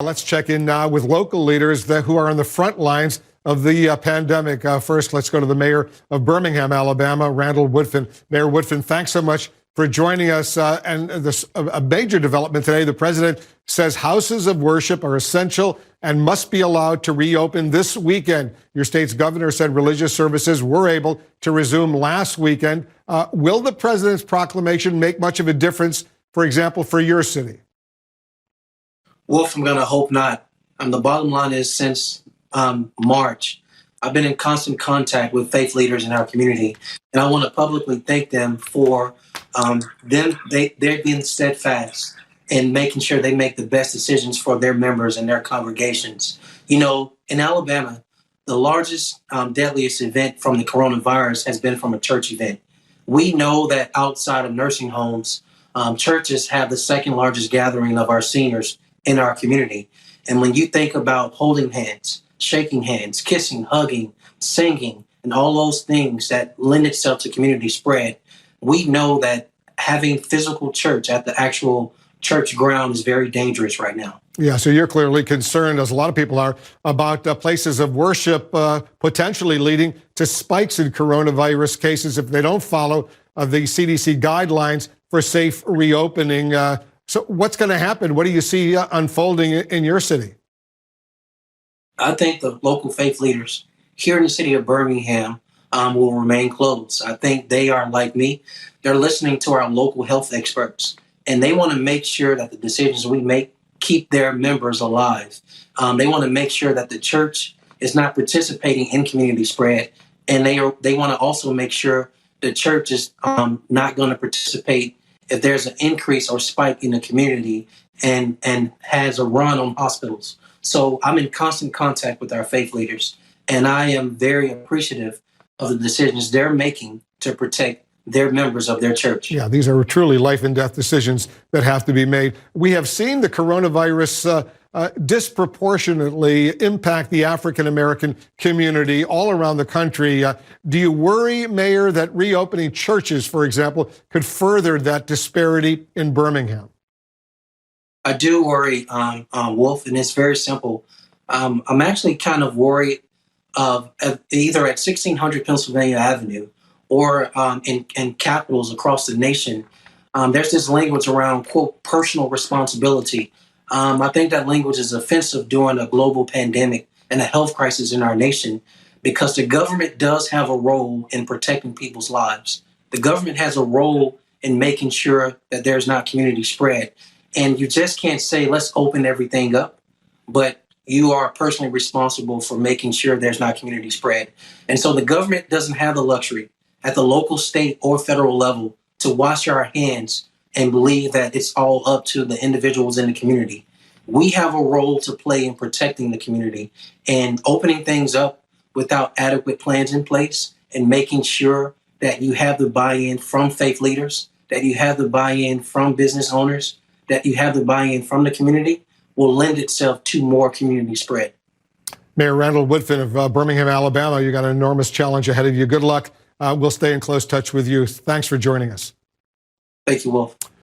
Let's check in now with local leaders who are on the front lines of the pandemic. First, let's go to the mayor of Birmingham, Alabama, Randall Woodfin. Mayor Woodfin, thanks so much for joining us. And a major development today, the president says houses of worship are essential and must be allowed to reopen this weekend. Your state's governor said religious services were able to resume last weekend. Will the president's proclamation make much of a difference, for example, for your city? Wolf, I'm going to hope not. The bottom line is since March, I've been in constant contact with faith leaders in our community, and I want to publicly thank them for they're being steadfast in making sure they make the best decisions for their members and their congregations. You know, in Alabama, the largest, deadliest event from the coronavirus has been from a church event. We know that outside of nursing homes, churches have the second largest gathering of our seniors in our community. And when you think about holding hands, shaking hands, kissing, hugging, singing, and all those things that lend itself to community spread, we know that having physical church at the actual church ground is very dangerous right now. Yeah, so you're clearly concerned, as a lot of people are, about places of worship potentially leading to spikes in coronavirus cases if they don't follow the CDC guidelines for safe reopening. So what's going to happen? What do you see unfolding in your city? I think the local faith leaders here in the city of Birmingham will remain closed. I think they are like me. They're listening to our local health experts, and they want to make sure that the decisions we make keep their members alive. They want to make sure that the church is not participating in community spread, and they want to also make sure the church is not going to participate if there's an increase or spike in the community and has a run on hospitals. So I'm in constant contact with our faith leaders, and I am very appreciative of the decisions they're making to protect their members of their church. Yeah, these are truly life and death decisions that have to be made. We have seen the coronavirus disproportionately impact the African-American community all around the country. Do you worry, Mayor, that reopening churches, for example, could further that disparity in Birmingham? I do worry, Wolf, and it's very simple. I'm actually kind of worried of either at 1600 Pennsylvania Avenue or in capitals across the nation. There's this language around, quote, personal responsibility. I think that language is offensive during a global pandemic and a health crisis in our nation, because the government does have a role in protecting people's lives. The government has a role in making sure that there's not community spread. And you just can't say, let's open everything up, but you are personally responsible for making sure there's not community spread. And so the government doesn't have the luxury at the local, state, or federal level to wash our hands and believe that it's all up to the individuals in the community. We have a role to play in protecting the community and opening things up without adequate plans in place and making sure that you have the buy-in from faith leaders, that you have the buy-in from business owners, that you have the buy-in from the community will lend itself to more community spread. Mayor Randall Woodfin of Birmingham, Alabama, you got an enormous challenge ahead of you. Good luck. We'll stay in close touch with you. Thanks for joining us. Thank you, Wolf.